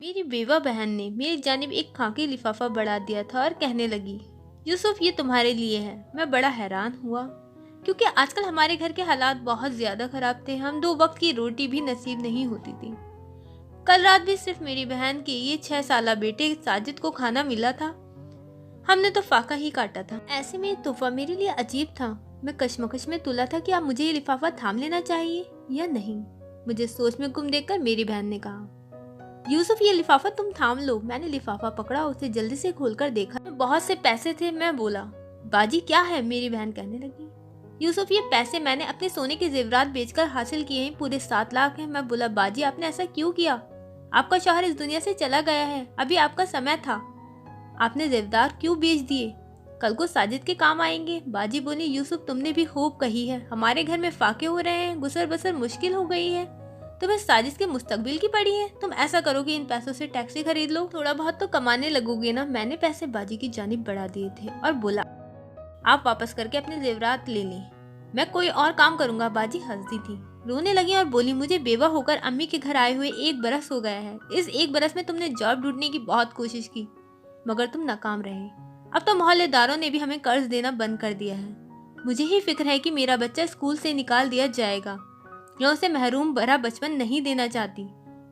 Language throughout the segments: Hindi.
मेरी बेवा बहन ने मेरी जानिब एक खाकी लिफाफा बढ़ा दिया था और कहने लगी, यूसुफ ये तुम्हारे लिए है। मैं बड़ा हैरान हुआ क्योंकि आजकल हमारे घर के हालात बहुत ज्यादा खराब थे। हम 2 वक्त की रोटी भी नसीब नहीं होती थी। कल रात भी सिर्फ मेरी बहन के ये 6 साला बेटे साजिद को खाना मिला था। हमने तो फाका ही काटा था। ऐसे में तोहफा मेरे लिए अजीब था। मैं कश्मकश में तुला था कि अब मुझे ये लिफाफा थाम लेना चाहिए या नहीं। मुझे सोच में गुम देखकर मेरी बहन ने कहा, यूसुफ ये लिफाफा तुम थाम लो। मैंने लिफाफा पकड़ा, उसे जल्दी से खोलकर देखा। बहुत से पैसे थे। मैं बोला, बाजी क्या है? मेरी बहन कहने लगी, यूसुफ ये पैसे मैंने अपने सोने के जेवरात बेचकर हासिल किए हैं। पूरे 7 लाख हैं। मैं बोला, बाजी आपने ऐसा क्यों किया? आपका शौहर इस दुनिया से चला गया है। अभी आपका समय था। आपने जेवरात क्यों बेच दिए? कल को साजिद के काम आएंगे। बाजी बोली, यूसुफ तुमने भी खूब कही है। हमारे घर में फाके हो रहे हैं, गुसर बसर मुश्किल हो गई है। तुम्हें साजिद के मुस्तकबिल की पड़ी है। तुम ऐसा करो कि इन पैसों से टैक्सी खरीद लो, थोड़ा बहुत तो कमाने लगोगे ना। मैंने पैसे बाजी की जानिब बढ़ा दिए थे और बोला, आप वापस करके अपने जेवरात ले लें, मैं कोई और काम करूंगा। बाजी हंसती थी, रोने लगी और बोली, मुझे बेवा होकर अम्मी के घर आए हुए 1 बरस हो गया है। इस 1 बरस में तुमने जॉब ढूंढने की बहुत कोशिश की, मगर तुम नाकाम रहे। अब तो मोहल्लेदारों ने भी हमें कर्ज देना बंद कर दिया है। मुझे ही फिक्र है कि मेरा बच्चा स्कूल से निकाल दिया जाएगा। मैं उसे महरूम भरा बचपन नहीं देना चाहती।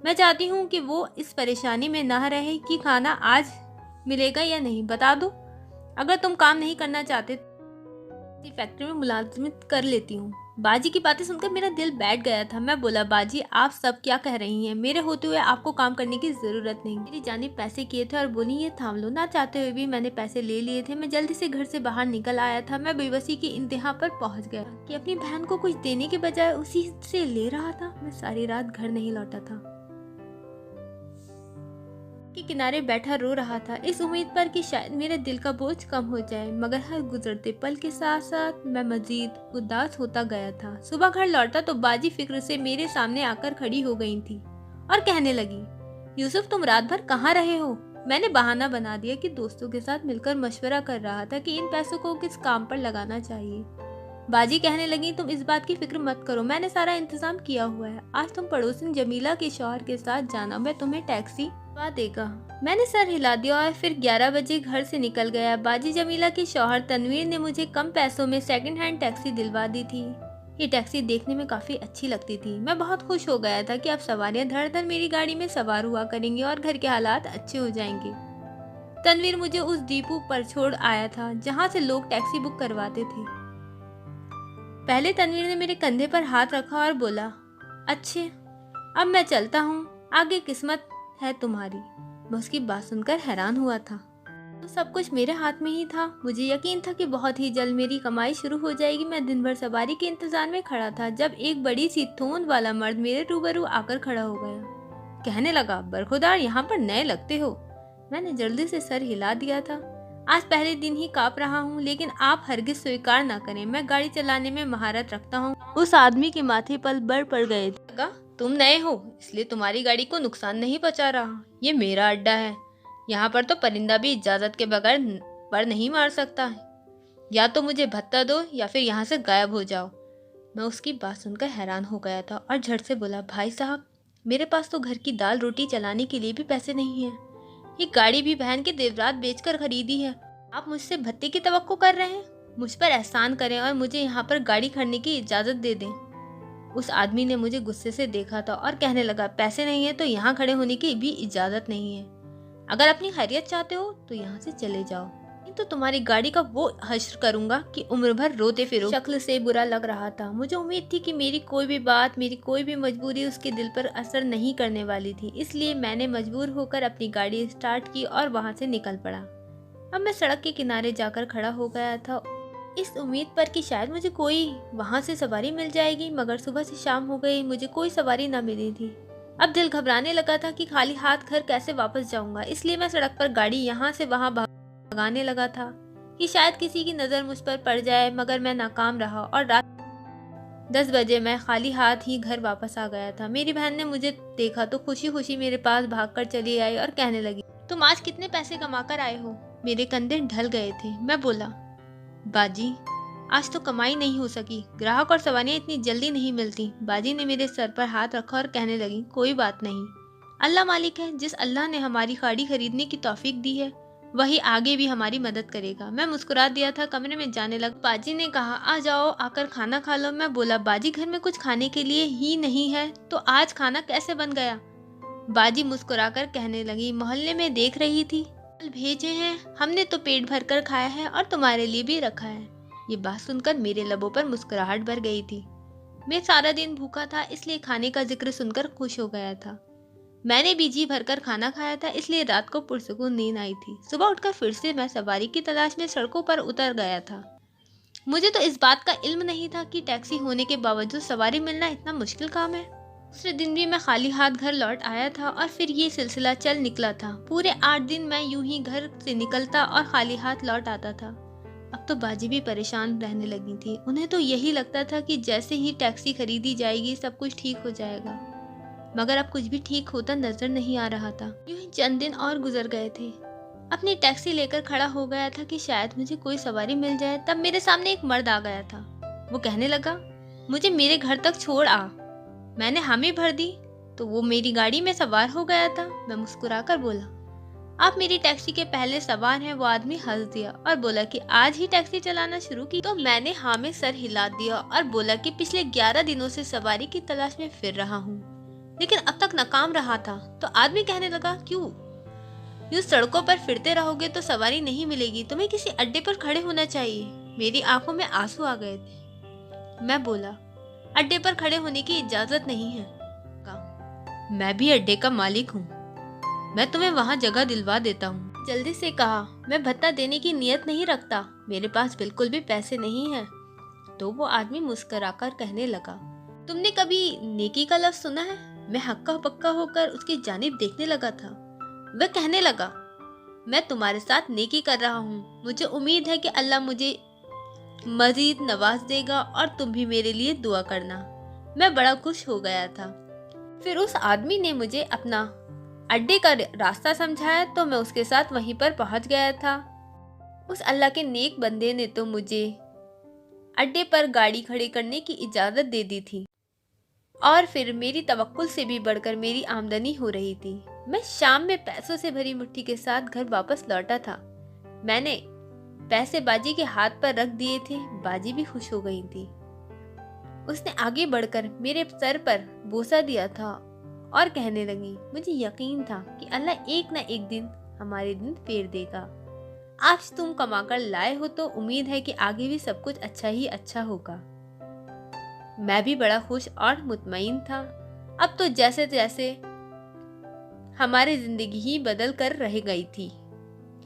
मैं चाहती हूँ कि वो इस परेशानी में ना रहे कि खाना आज मिलेगा या नहीं। बता दो, अगर तुम काम नहीं करना चाहते फैक्ट्री में मुलाजिमत कर लेती हूँ। बाजी की बातें सुनकर मेरा दिल बैठ गया था। मैं बोला, बाजी आप सब क्या कह रही हैं? मेरे होते हुए आपको काम करने की जरूरत नहीं। मेरी जानिब पैसे किए थे और बोली, ये थाम लो। ना चाहते हुए भी मैंने पैसे ले लिए थे। मैं जल्दी से घर से बाहर निकल आया था। मैं बेबसी की इंतहा पर पहुंच गया कि अपनी बहन को कुछ देने के बजाय उसी से ले रहा था। मैं सारी रात घर नहीं लौटा था, के किनारे बैठा रो रहा था, इस उम्मीद पर कि शायद मेरे दिल का बोझ कम हो जाए। मगर हर गुजरते पल के साथ साथ मैं मजीद उदास होता गया था। सुबह घर लौटा तो बाजी फिक्र से मेरे सामने आकर खड़ी हो गई थी और कहने लगी, यूसुफ तुम रात भर कहाँ रहे हो? मैंने बहाना बना दिया कि दोस्तों के साथ मिलकर मशवरा कर रहा था कि इन पैसों को किस काम पर लगाना चाहिए। बाजी कहने लगी, तुम इस बात की फिक्र मत करो, मैंने सारा इंतजाम किया हुआ है। आज तुम पड़ोसन जमीला के शौहर के साथ जाना, मैं तुम्हें टैक्सी दिलवा देगा। मैंने सर हिला दिया और फिर 11 बजे घर से निकल गया। बाजी जमीला के शौहर तनवीर ने मुझे कम पैसों में सेकंड हैंड टैक्सी दिलवा दी थी। ये टैक्सी देखने में काफी अच्छी लगती थी। मैं बहुत खुश हो गया था कि अब सवारियां धड़ धड़ मेरी गाड़ी में सवार हुआ करेंगी और घर के हालात अच्छे हो जाएंगे। तनवीर मुझे उस डिपो पर छोड़ आया था जहाँ से लोग टैक्सी बुक करवाते थे। पहले तनवीर ने मेरे कंधे पर हाथ रखा और बोला, अच्छे अब मैं चलता हूँ, आगे किस्मत है तुम्हारी। मैं उसकी बात सुनकर हैरान हुआ था। तो सब कुछ मेरे हाथ में ही था। मुझे यकीन था कि बहुत ही जल्द मेरी कमाई शुरू हो जाएगी। मैं दिन भर सवारी के इंतजार में खड़ा था जब एक बड़ी सी थोन वाला मर्द मेरे रूबरू आकर खड़ा हो गया। कहने लगा, बरखुदार यहाँ पर नए लगते हो। मैंने जल्दी से सर हिला दिया था। आज पहले दिन ही कांप रहा हूँ, लेकिन आप हरगिज स्वीकार ना करें, मैं गाड़ी चलाने में महारत रखता हूँ। उस आदमी के माथे पर बल पड़ गए थे। तुम नए हो इसलिए तुम्हारी गाड़ी को नुकसान नहीं पहुंचा रहा। ये मेरा अड्डा है, यहाँ पर तो परिंदा भी इजाजत के बगैर पर नहीं मार सकता है। या तो मुझे भत्ता दो या फिर यहाँ से गायब हो जाओ। मैं उसकी बात सुनकर हैरान हो गया था और झट से बोला, भाई साहब मेरे पास तो घर की दाल रोटी चलाने के लिए भी पैसे नहीं है। ये गाड़ी भी बहन के देवरात बेचकर खरीदी है। आप मुझसे भत्ते की तवक्को कर रहे हैं? मुझ पर एहसान करें और मुझे यहाँ पर गाड़ी खड़ने की इजाजत दे दें। उस आदमी ने मुझे गुस्से से देखा था और कहने लगा, पैसे नहीं है तो यहाँ खड़े होने की भी इजाजत नहीं है। अगर अपनी खैरियत चाहते हो तो यहाँ से चले जाओ, नहीं तो तुम्हारी गाड़ी का वो हश्र करूंगा कि उम्र भर रोते फिरो। शक्ल से बुरा लग रहा था। मुझे उम्मीद थी कि मेरी कोई भी बात, मेरी कोई भी मजबूरी उसके दिल पर असर नहीं करने वाली थी। इसलिए मैंने मजबूर होकर अपनी गाड़ी स्टार्ट की और वहाँ से निकल पड़ा। अब मैं सड़क के किनारे जाकर खड़ा हो गया था, इस उम्मीद पर कि शायद मुझे कोई वहाँ से सवारी मिल जाएगी। मगर सुबह से शाम हो गई, मुझे कोई सवारी न मिली थी। अब दिल घबराने लगा था कि खाली हाथ घर कैसे वापस जाऊंगा। इसलिए मैं सड़क पर गाड़ी यहाँ से वहाँ भगाने लगा था कि शायद किसी की नज़र मुझ पर पड़ जाए। मगर मैं नाकाम रहा और रात 10 बजे मैं खाली हाथ ही घर वापस आ गया था। मेरी बहन ने मुझे देखा तो खुशी खुशी मेरे पास भागकर चली आई और कहने लगी, तुम आज कितने पैसे कमा कर आए हो? मेरे कंधे ढल गए थे। मैं बोला, बाजी आज तो कमाई नहीं हो सकी, ग्राहक और सवारियां इतनी जल्दी नहीं मिलती। बाजी ने मेरे सर पर हाथ रखा और कहने लगी, कोई बात नहीं, अल्लाह मालिक है। जिस अल्लाह ने हमारी गाड़ी खरीदने की तौफीक दी है वही आगे भी हमारी मदद करेगा। मैं मुस्कुरा दिया था, कमरे में जाने लगा। बाजी ने कहा, आ जाओ, आकर खाना खा लो। मैं बोला, बाजी घर में कुछ खाने के लिए ही नहीं है तो आज खाना कैसे बन गया? बाजी मुस्कुराकर कहने लगी, मोहल्ले में देख रही थी, फल भेजे हैं, हमने तो पेट भर कर खाया है और तुम्हारे लिए भी रखा है। ये बात सुनकर मेरे लबों पर मुस्कुराहट भर गई थी। मैं सारा दिन भूखा था इसलिए खाने का जिक्र सुनकर खुश हो गया था। मैंने भी जी भरकर खाना खाया था इसलिए रात को पुरसुकून नींद आई थी। सुबह उठकर फिर से मैं सवारी की तलाश में सड़कों पर उतर गया था। मुझे तो इस बात का इल्म नहीं था कि टैक्सी होने के बावजूद सवारी मिलना इतना मुश्किल काम है। दूसरे दिन भी मैं खाली हाथ घर लौट आया था और फिर ये सिलसिला चल निकला था। पूरे 8 दिन मैं यूं ही घर से निकलता और खाली हाथ लौट आता था। अब तो बाजी भी परेशान रहने लगी थी। उन्हें तो यही लगता था कि जैसे ही टैक्सी खरीदी जाएगी सब कुछ ठीक हो जाएगा, मगर अब कुछ भी ठीक होता नजर नहीं आ रहा था। यूं ही चंद दिन और गुजर गए थे। अपनी टैक्सी लेकर खड़ा हो गया था कि शायद मुझे कोई सवारी मिल जाए, तब मेरे सामने एक मर्द आ गया था। वो कहने लगा, मुझे मेरे घर तक छोड़ आ। मैंने हामी भर दी तो वो मेरी गाड़ी में सवार हो गया था। मैं मुस्कुराकर बोला, आप मेरी टैक्सी के पहले सवार हैं। वो आदमी हंस दिया और बोला कि आज ही टैक्सी चलाना शुरू की? तो मैंने हाँ में सर हिला दिया और बोला कि पिछले 11 दिनों से सवारी की तलाश में फिर रहा हूँ, लेकिन अब तक नाकाम रहा था। तो आदमी कहने लगा, क्यों? यूं सड़कों पर फिरते रहोगे तो सवारी नहीं मिलेगी, तुम्हें किसी अड्डे पर खड़े होना चाहिए। मेरी आंखों में आंसू आ गए थे। मैं बोला, अड्डे पर खड़े होने की इजाजत नहीं है। कहा, मैं भी अड्डे का मालिक हूँ, मैं तुम्हें वहाँ जगह दिलवा देता हूँ। जल्दी से कहा, मैं भत्ता देने की नियत नहीं रखता, मेरे पास बिल्कुल भी पैसे नहीं हैं। तो वो आदमी मुस्कुराकर कहने लगा, तुमने कभी नेकी का लफ्ज सुना है? मैं हक्का पक्का होकर उसकी जानिब देखने लगा था। वह कहने लगा, मैं तुम्हारे साथ नेकी कर रहा हूँ, मुझे उम्मीद है कि अल्लाह मुझे मजीद नवाज देगा और तुम भी मेरे लिए दुआ करना। मैं बड़ा खुश हो गया था। फिर उस आदमी ने मुझे अपना अड्डे का रास्ता समझाया तो मैं उसके साथ वहीं पर पहुंच गया था। उस अल्लाह के नेक बंदे ने तो मुझे अड्डे पर गाड़ी खड़ी करने की इजाज़त दे दी थी और फिर मेरी तवक्कुल से भी बढ़कर मेरी आमदनी हो रही थी। मैं शाम में पैसों से भरी मुट्ठी के साथ घर वापस लौटा था। मैंने पैसे बाजी के हाथ पर रख दिए थे। बाजी भी खुश हो गई थी। उसने आगे बढ़कर मेरे सर पर बोसा दिया था और कहने लगी, मुझे यकीन था कि अल्लाह एक न एक दिन हमारे दिन फेर देगा। आज तुम कमाकर लाए हो तो उम्मीद है कि आगे भी सब कुछ अच्छा ही अच्छा होगा। मैं भी बड़ा खुश और मुतमईन था। अब तो जैसे जैसे हमारी जिंदगी ही बदल कर रह गई थी।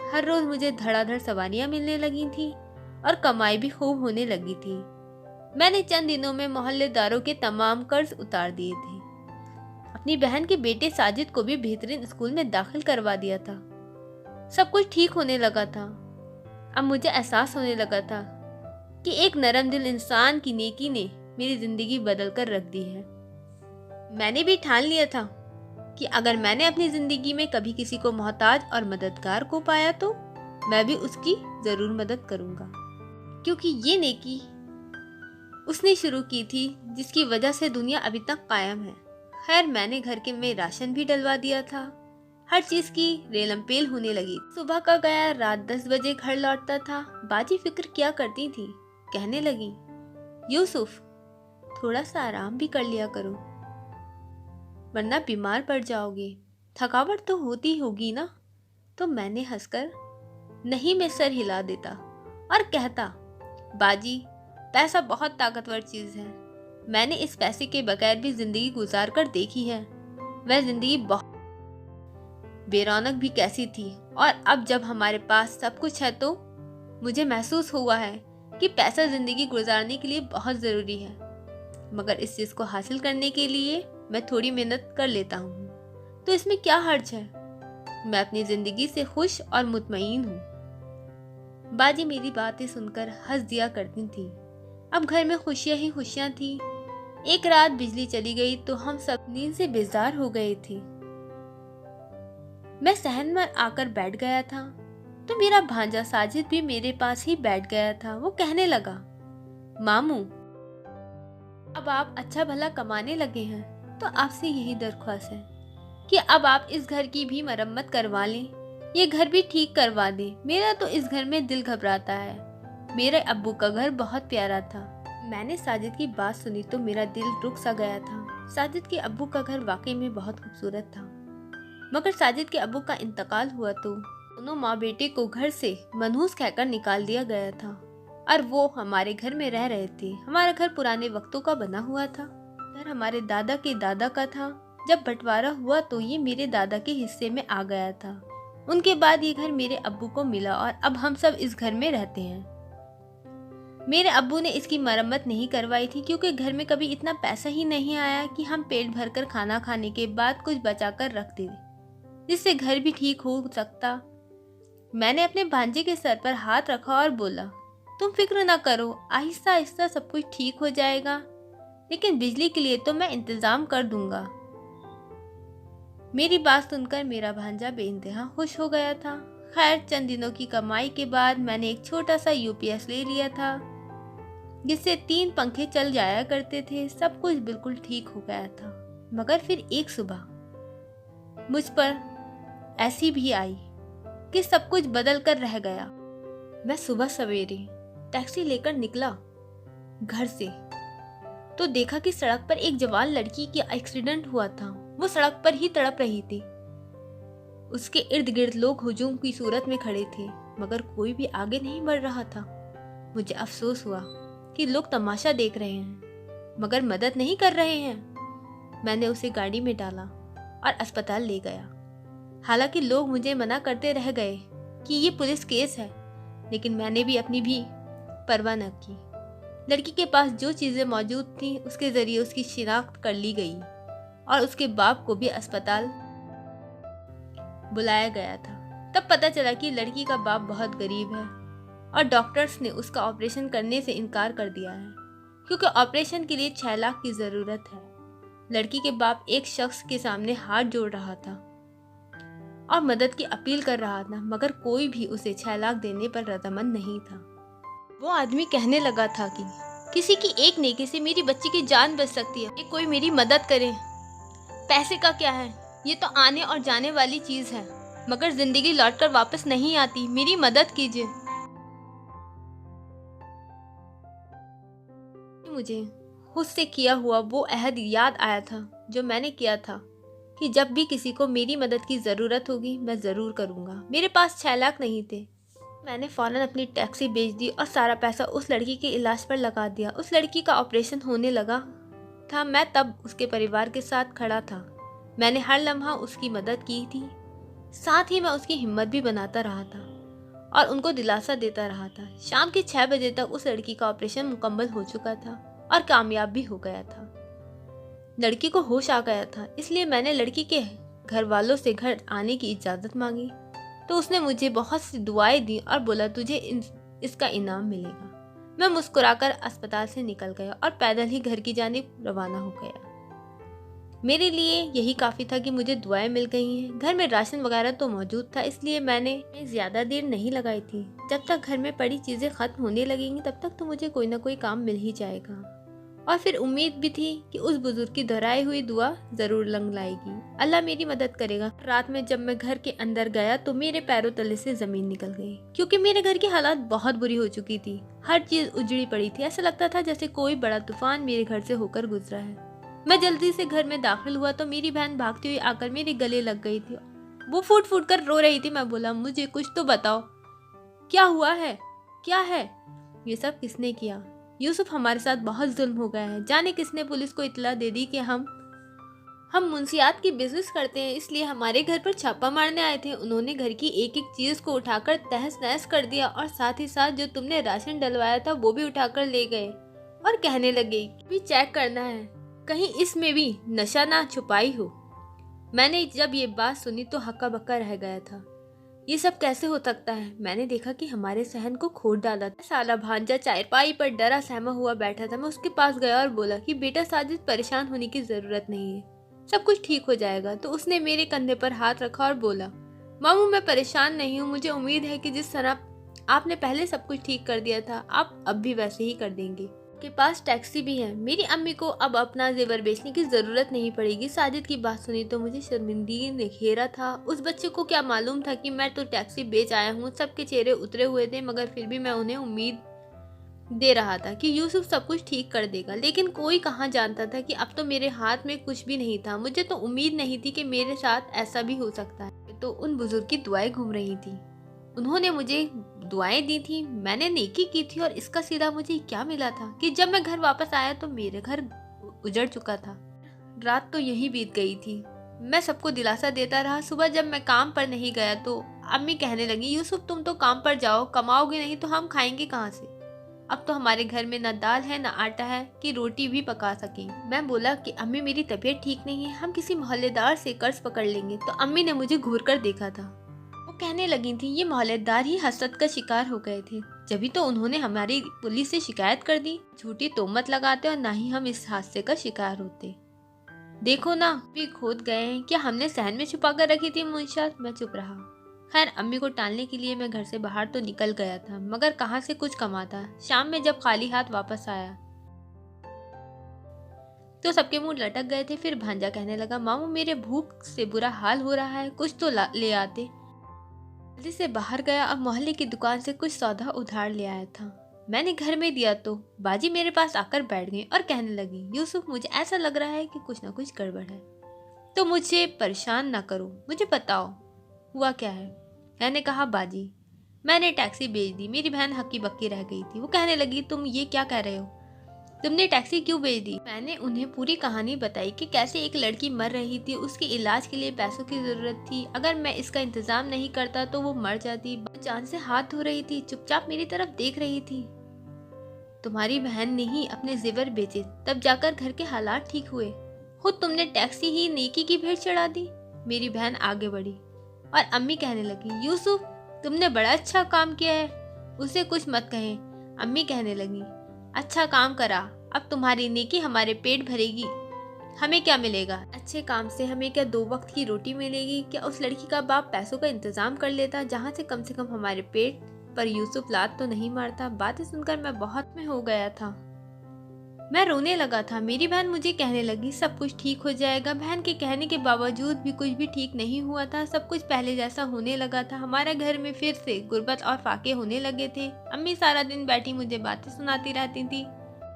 हर रोज मुझे धड़ाधड़ सवारियां मिलने लगी थी और कमाई भी खूब होने लगी थी। मैंने चंद दिनों में मोहल्लेदारों के तमाम कर्ज उतार दिए थे। अपनी बहन के बेटे साजिद को भी बेहतरीन स्कूल में दाखिल करवा दिया था। सब कुछ ठीक होने लगा था। अब मुझे एहसास होने लगा था कि एक नरम दिल इंसान की नेकी ने मेरी जिंदगी बदल कर रख दी है। मैंने भी ठान लिया था कि अगर मैंने अपनी जिंदगी में कभी किसी को मोहताज और मददगार को पाया तो मैं भी उसकी जरूर मदद करूंगा, क्योंकि ये नेकी उसने शुरू की थी जिसकी वजह से दुनिया अभी तक कायम है। खैर, मैंने घर के में राशन भी डलवा दिया था। हर चीज की रेलमपेल होने लगी। सुबह का गया, रात 10 बजे घर लौटता था। बाजी फिक्र क्या करती थी, कहने लगी, यूसुफ थोड़ा सा आराम भी कर लिया करो, वरना बीमार पड़ जाओगे। थकावट तो होती होगी ना। तो मैंने हंसकर नहीं में सर हिला देता और कहता, बाजी पैसा बहुत ताकतवर चीज है। मैंने इस पैसे के बगैर भी जिंदगी गुजार कर देखी है। वह जिंदगी बहुत बेरौनक भी कैसी थी, और अब जब हमारे पास सब कुछ है तो मुझे महसूस हुआ है कि पैसा जिंदगी गुजारने के लिए बहुत जरूरी है, मगर इस चीज को हासिल करने के लिए मैं थोड़ी मेहनत कर लेता हूँ तो इसमें क्या हर्ज है। मैं अपनी जिंदगी से खुश और मुतमईन हूँ। बाजी मेरी बातें सुनकर हंस दिया करती थी। अब घर में खुशियां ही खुशियां थी। एक रात बिजली चली गई तो हम सब नींद से बेजार हो गए थे। मैं सहन में आकर बैठ गया था तो मेरा भांजा साजिद भी मेरे पास ही बैठ गया था। वो कहने लगा, मामू अब आप अच्छा भला कमाने लगे हैं तो आपसे यही दरख्वास्त है कि अब आप इस घर की भी मरम्मत करवा लें, ये घर भी ठीक करवा दें। मेरा तो इस घर में दिल घबराता है। मेरे अब्बू का घर बहुत प्यारा था। मैंने साजिद की बात सुनी तो मेरा दिल रुक सा गया था। साजिद के अब्बू का घर वाकई में बहुत खूबसूरत था, मगर साजिद के अब्बू का इंतकाल हुआ तो दोनों माँ बेटे को घर से मनहूस कहकर निकाल दिया गया था और वो हमारे घर में रह रहे थे। हमारा घर पुराने वक्तों का बना हुआ था। घर हमारे दादा के दादा का था। जब बंटवारा हुआ तो ये मेरे दादा के हिस्से में आ गया था। उनके बाद ये घर मेरे अब्बू को मिला और अब हम सब इस घर में रहते हैं। मेरे अब्बू ने इसकी मरम्मत नहीं करवाई थी क्योंकि घर में कभी इतना पैसा ही नहीं आया कि हम पेट भरकर खाना खाने के बाद कुछ बचा कर रख दें, जिससे घर भी ठीक हो सकता। मैंने अपने भांजे के सर पर हाथ रखा और बोला, तुम फिक्र ना करो, आहिस्ता आहिस्ता सब कुछ ठीक हो जाएगा, लेकिन बिजली के लिए तो मैं इंतजाम कर दूंगा। मेरी बात सुनकर मेरा भांजा बेइंतहा खुश हो गया था। खैर, चंद दिनों की कमाई के बाद मैंने एक छोटा सा यूपीएस ले लिया था, जिससे 3 पंखे चल जाया करते थे। सब कुछ बिल्कुल ठीक हो गया था। मगर फिर एक सुबह मुझ पर ऐसी भी आई कि सब कुछ बदल कर रह गया। मैं सुबह सवेरे टैक्सी लेकर निकला घर से तो देखा कि सड़क पर एक जवान लड़की की एक्सीडेंट हुआ था। वो सड़क पर ही तड़प रही थी। उसके इर्द गिर्द लोग हुजूम की सूरत में खड़े थे, मगर कोई भी आगे नहीं बढ़ रहा था। मुझे अफसोस हुआ कि लोग तमाशा देख रहे हैं मगर मदद नहीं कर रहे हैं। मैंने उसे गाड़ी में डाला और अस्पताल ले गया। हालांकि लोग मुझे मना करते रह गए कि ये पुलिस केस है, लेकिन मैंने भी अपनी भी परवाह न की। लड़की के पास जो चीजें मौजूद थीं उसके जरिए उसकी शिनाख्त कर ली गई और उसके बाप को भी अस्पताल बुलाया गया था। तब पता चला कि लड़की का बाप बहुत गरीब है और डॉक्टर्स ने उसका ऑपरेशन करने से इनकार कर दिया है क्योंकि ऑपरेशन के लिए 6 लाख की जरूरत है। लड़की के बाप एक शख्स के सामने हाथ जोड़ रहा था और मदद की अपील कर रहा था, मगर कोई भी उसे 6 लाख देने पर रजामंद नहीं था। वो आदमी कहने लगा था कि किसी की एक नेकी से मेरी बच्ची की जान बच सकती है, कोई मेरी मदद करे। पैसे का क्या है, ये तो आने और जाने वाली चीज है, मगर जिंदगी लौटकर वापस नहीं आती। मेरी मदद कीजिए। मुझे खुद से किया हुआ वो अहद याद आया था जो मैंने किया था कि जब भी किसी को मेरी मदद की ज़रूरत होगी मैं ज़रूर करूँगा। मेरे पास 6 लाख नहीं थे। मैंने फ़ौरन अपनी टैक्सी बेच दी और सारा पैसा उस लड़की के इलाज पर लगा दिया। उस लड़की का ऑपरेशन होने लगा था। मैं तब उसके परिवार के साथ खड़ा था। मैंने हर लम्हा उसकी मदद की थी, साथ ही मैं उसकी हिम्मत भी बनाता रहा था और उनको दिलासा देता रहा था। शाम के 6 बजे तक उस लड़की का ऑपरेशन मुकम्मल हो चुका था और कामयाब भी हो गया था। लड़की को होश आ गया था, इसलिए मैंने लड़की के घर वालों से घर आने की इजाज़त मांगी तो उसने मुझे बहुत सी दुआएं दी और बोला तुझे इसका इनाम मिलेगा। मैं मुस्कुराकर अस्पताल से निकल गया और पैदल ही घर की जानिब रवाना हो गया। मेरे लिए यही काफ़ी था कि मुझे दुआएं मिल गई हैं। घर में राशन वगैरह तो मौजूद था, इसलिए मैंने ज़्यादा देर नहीं लगाई थी। जब तक घर में पड़ी चीज़ें ख़त्म होने लगेंगी तब तक तो मुझे कोई ना कोई काम मिल ही जाएगा। और फिर उम्मीद भी थी कि उस बुजुर्ग की दोहराई हुई दुआ जरूर लंग लाएगी, अल्लाह मेरी मदद करेगा। रात में जब मैं घर के अंदर गया तो मेरे पैरों तले से जमीन निकल गई, क्योंकि मेरे घर की हालात बहुत बुरी हो चुकी थी। हर चीज उजड़ी पड़ी थी। ऐसा लगता था जैसे कोई बड़ा तूफान मेरे घर से होकर गुजरा है। मैं जल्दी से घर में दाखिल हुआ तो मेरी बहन भागती हुई आकर मेरे गले लग गई थी। वो फूट फूट कर रो रही थी। मैं बोला, मुझे कुछ तो बताओ, क्या हुआ है, क्या है, ये सब किसने किया? यूसुफ, हमारे साथ बहुत जुल्म हो गया है। जाने किसने पुलिस को इत्तला दे दी कि हम मुंशियात की बिजनेस करते हैं, इसलिए हमारे घर पर छापा मारने आए थे। उन्होंने घर की एक एक चीज को उठाकर तहस नहस कर दिया और साथ ही साथ जो तुमने राशन डलवाया था वो भी उठाकर ले गए और कहने लगे भी चेक करना है, कहीं इसमें भी नशा ना छुपाई हो। मैंने जब ये बात सुनी तो हक्का बक्का रह गया था। ये सब कैसे हो सकता है? मैंने देखा कि हमारे सहन को खोद डाला था। साला भांजा चारपाई पर डरा सहमा हुआ बैठा था। मैं उसके पास गया और बोला कि बेटा साजिद, परेशान होने की जरूरत नहीं है, सब कुछ ठीक हो जाएगा। तो उसने मेरे कंधे पर हाथ रखा और बोला, मामू मैं परेशान नहीं हूँ, मुझे उम्मीद है कि जिस तरह आपने पहले सब कुछ ठीक कर दिया था आप अब भी वैसे ही कर देंगे। के पास टैक्सी भी है। मेरी अम्मी को अब अपना जेवर बेचने की जरूरत नहीं पड़ेगी। साजिद की बात सुनी तो मुझे शर्मिंदगी ने घेरा था। उस बच्चे को क्या मालूम था कि मैं तो टैक्सी बेच आया हूँ। सबके चेहरे उतरे हुए थे, मगर फिर भी मैं उन्हें उम्मीद दे रहा था कि यूसुफ सब कुछ ठीक कर देगा। लेकिन कोई कहाँ जानता था कि अब तो मेरे हाथ में कुछ भी नहीं था। मुझे तो उम्मीद नहीं थी कि मेरे साथ ऐसा भी हो सकता है। तो उन बुजुर्ग की दुआएं घूम रही थी। उन्होंने मुझे दुआएं दी थी, मैंने नेकी की थी, और इसका सिला मुझे क्या मिला था कि जब मैं घर वापस आया तो मेरे घर उजड़ चुका था। रात तो यही बीत गई थी। मैं सबको दिलासा देता रहा। सुबह जब मैं काम पर नहीं गया तो अम्मी कहने लगी, यूसुफ तुम तो काम पर जाओ, कमाओगे नहीं तो हम खाएंगे कहाँ से। अब तो हमारे घर में न दाल है न आटा है कि रोटी भी पका सकें। मैं बोला कि अम्मी मेरी तबीयत ठीक नहीं है, हम किसी मोहल्लेदार से कर्ज पकड़ लेंगे। तो अम्मी ने मुझे घूर कर देखा था। वो कहने लगी थी ये मोहल्लेदार ही हसद का शिकार हो गए थे, जभी तो उन्होंने हमारी पुलिस से शिकायत कर दी। झूठी तोहमत लगाते और ना ही हम इस हादसे का शिकार होते। देखो ना भी खोद गए हैं। क्या हमने सहन में छुपा कर रखी थी मुंशात। मैं चुप रहा। खैर अम्मी को टालने के लिए मैं घर से बाहर तो निकल गया था, मगर कहाँ से कुछ कमाता। शाम में जब खाली हाथ वापस आया तो सबके मुंह लटक गए थे। फिर भांजा कहने लगा, मामू मेरे भूख से बुरा हाल हो रहा है, कुछ तो ले आते। जल्दी से बाहर गया और मोहल्ले की दुकान से कुछ सौदा उधार ले आया था। मैंने घर में दिया तो बाजी मेरे पास आकर बैठ गई और कहने लगी, यूसुफ मुझे ऐसा लग रहा है कि कुछ ना कुछ गड़बड़ है, तो मुझे परेशान ना करो, मुझे बताओ हुआ क्या है। मैंने कहा, बाजी मैंने टैक्सी बेच दी। मेरी बहन हक्की बक्की रह गई थी। वो कहने लगी, तुम ये क्या कह रहे हो, तुमने टैक्सी क्यों बेच दी। मैंने उन्हें पूरी कहानी बताई कि कैसे एक लड़की मर रही थी, उसके इलाज के लिए पैसों की जरूरत थी। अगर मैं इसका इंतजाम नहीं करता तो वो मर जाती। जान से हाथ धो रही थी, चुपचाप मेरी तरफ देख रही थी। तुम्हारी बहन ने ही अपने जेवर बेचे, तब जाकर घर के हालात ठीक हुए। खुद तुमने टैक्सी ही नेकी की भेंट चढ़ा दी। मेरी बहन आगे बढ़ी और अम्मी कहने लगी, यूसुफ तुमने बड़ा अच्छा काम किया है, उसे कुछ मत कहे। अम्मी कहने लगी, अच्छा काम करा, अब तुम्हारी नेकी हमारे पेट भरेगी। हमें क्या मिलेगा अच्छे काम से, हमें क्या 2 वक्त की रोटी मिलेगी। क्या उस लड़की का बाप पैसों का इंतजाम कर लेता जहाँ से कम हमारे पेट पर यूसुफ लात तो नहीं मारता। बातें सुनकर मैं बहुत में हो गया था। मैं रोने लगा था। मेरी बहन मुझे कहने लगी, सब कुछ ठीक हो जाएगा। बहन के कहने के बावजूद भी कुछ भी ठीक नहीं हुआ था। सब कुछ पहले जैसा होने लगा था। हमारे घर में फिर से गुर्बत और फाके होने लगे थे। अम्मी सारा दिन बैठी मुझे बातें सुनाती रहती थी।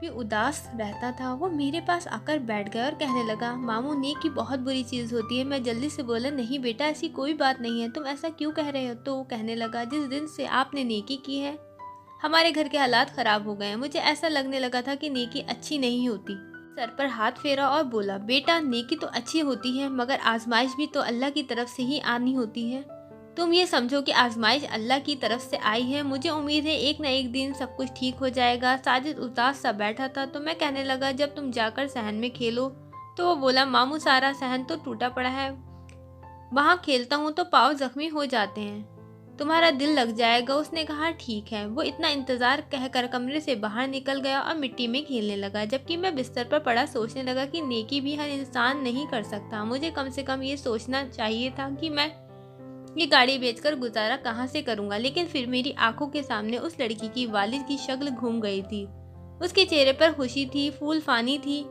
भी उदास रहता था। वो मेरे पास आकर बैठ गया और कहने लगा, मामू नेकी बहुत बुरी चीज़ होती है। मैं जल्दी से बोला, नहीं बेटा ऐसी कोई बात नहीं है, तुम ऐसा क्यों कह रहे हो। तो वो कहने लगा, जिस दिन से आपने नेकी की है हमारे घर के हालात खराब हो गए हैं। मुझे ऐसा लगने लगा था कि नेकी अच्छी नहीं होती। सर पर हाथ फेरा और बोला, बेटा नेकी तो अच्छी होती है, मगर आजमाइश भी तो अल्लाह की तरफ से ही आनी होती है। तुम ये समझो कि आजमाइश अल्लाह की तरफ से आई है। मुझे उम्मीद है एक न एक दिन सब कुछ ठीक हो जाएगा। साजिद उदास सा बैठा था तो मैं कहने लगा, जब तुम जाकर सहन में खेलो। तो वो बोला, मामू सारा सहन तो टूटा पड़ा है, वहाँ खेलता हूँ तो पाँव जख्मी हो जाते हैं, तुम्हारा दिल लग जाएगा। उसने कहा, ठीक है। वो इतना इंतजार कहकर कमरे से बाहर निकल गया और मिट्टी में खेलने लगा, जबकि मैं बिस्तर पर पड़ा सोचने लगा कि नेकी भी हर इंसान नहीं कर सकता। मुझे कम से कम ये सोचना चाहिए था कि मैं ये गाड़ी बेचकर गुजारा कहाँ से करूँगा। लेकिन फिर मेरी आंखों के सामने उस लड़की की वालिद की शक्ल घूम गई थी। उसके चेहरे पर खुशी थी, फूल फानी थी।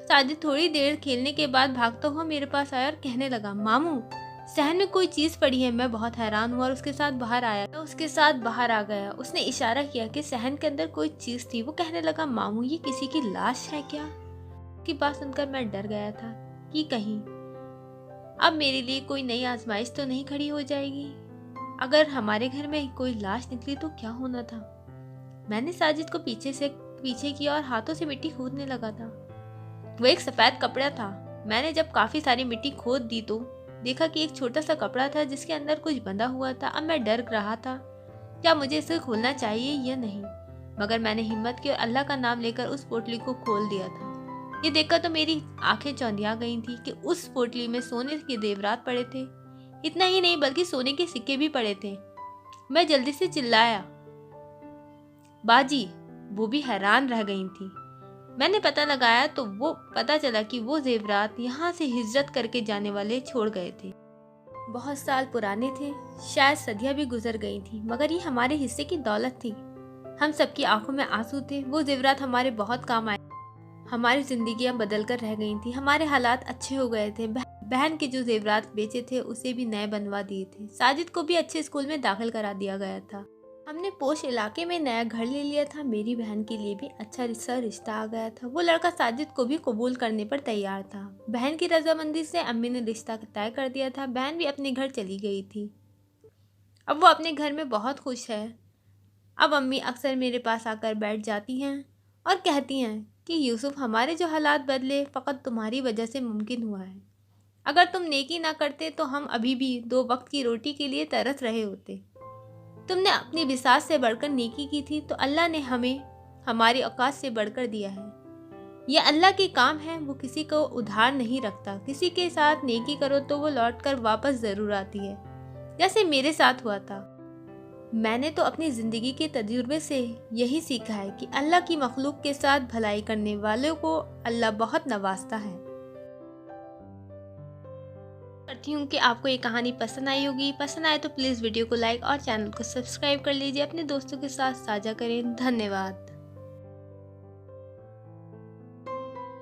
साजिद थोड़ी देर खेलने के बाद भागता हुआ मेरे पास आया और कहने लगा, मामू सहन में कोई चीज पड़ी है। मैं बहुत हैरान हुआ और उसके साथ बाहर आया। मैं उसके साथ बाहर आ गया। उसने इशारा किया कि सहन के अंदर कोई चीज थी। वो कहने लगा, मामू ये किसी की लाश है क्या। की बात सुनकर मैं डर गया था कि कहीं अब मेरे लिए कोई नई आजमाइश तो नहीं खड़ी हो जाएगी। अगर हमारे घर में कोई लाश निकली तो क्या होना था। मैंने साजिद को पीछे किया और हाथों से मिट्टी खोदने लगा था। वो एक सफेद कपड़ा था। मैंने जब काफी सारी मिट्टी खोद दी तो देखा कि एक छोटा सा कपड़ा था जिसके अंदर कुछ बंधा हुआ था। अब मैं डर रहा था, क्या मुझे इसे खोलना चाहिए या नहीं, मगर मैंने हिम्मत की और अल्लाह का नाम लेकर उस पोटली को खोल दिया था। ये देखकर तो मेरी आंखें चौंधिया गई थी कि उस पोटली में सोने के जेवरात पड़े थे। इतना ही नहीं बल्कि सोने के सिक्के भी पड़े थे। मैं जल्दी से चिल्लाया, बाजी। वो भी हैरान रह गई थी। मैंने पता लगाया तो वो पता चला कि वो जेवरात यहाँ से हिजरत करके जाने वाले छोड़ गए थे। बहुत साल पुराने थे, शायद सदियां भी गुजर गई थी, मगर ये हमारे हिस्से की दौलत थी। हम सबकी आंखों में आंसू थे। वो जेवरात हमारे बहुत काम आए। हमारी जिंदगियां बदल कर रह गई थी। हमारे हालात अच्छे हो गए थे। बहन के जो जेवरात बेचे थे उसे भी नए बनवा दिए थे। साजिद को भी अच्छे स्कूल में दाखिल करा दिया गया था। हमने पोश इलाके में नया घर ले लिया था। मेरी बहन के लिए भी अच्छा रिश्ता आ गया था। वो लड़का साजिद को भी कबूल करने पर तैयार था। बहन की रजामंदी से अम्मी ने रिश्ता तय कर दिया था। बहन भी अपने घर चली गई थी। अब वो अपने घर में बहुत खुश है। अब अम्मी अक्सर मेरे पास आकर बैठ जाती हैं और कहती हैं कि यूसुफ, हमारे जो हालात बदले फ़कत तुम्हारी वजह से मुमकिन हुआ है। अगर तुम नेकी ना करते तो हम अभी भी 2 वक्त की रोटी के लिए तरस रहे होते। तुमने अपनी बिसात से बढ़कर नेकी की थी तो अल्लाह ने हमें हमारी औकात से बढ़कर दिया है। यह अल्लाह के काम है। वो किसी को उधार नहीं रखता। किसी के साथ नेकी करो तो वो लौट कर वापस ज़रूर आती है, जैसे मेरे साथ हुआ था। मैंने तो अपनी ज़िंदगी के तजुर्बे से यही सीखा है कि अल्लाह की मखलूक के साथ भलाई करने वालों को अल्लाह बहुत नवाजता है। करती हूँ कि आपको ये कहानी पसंद आई होगी। पसंद आए तो प्लीज़ वीडियो को लाइक और चैनल को सब्सक्राइब कर लीजिए। अपने दोस्तों के साथ साझा करें। धन्यवाद।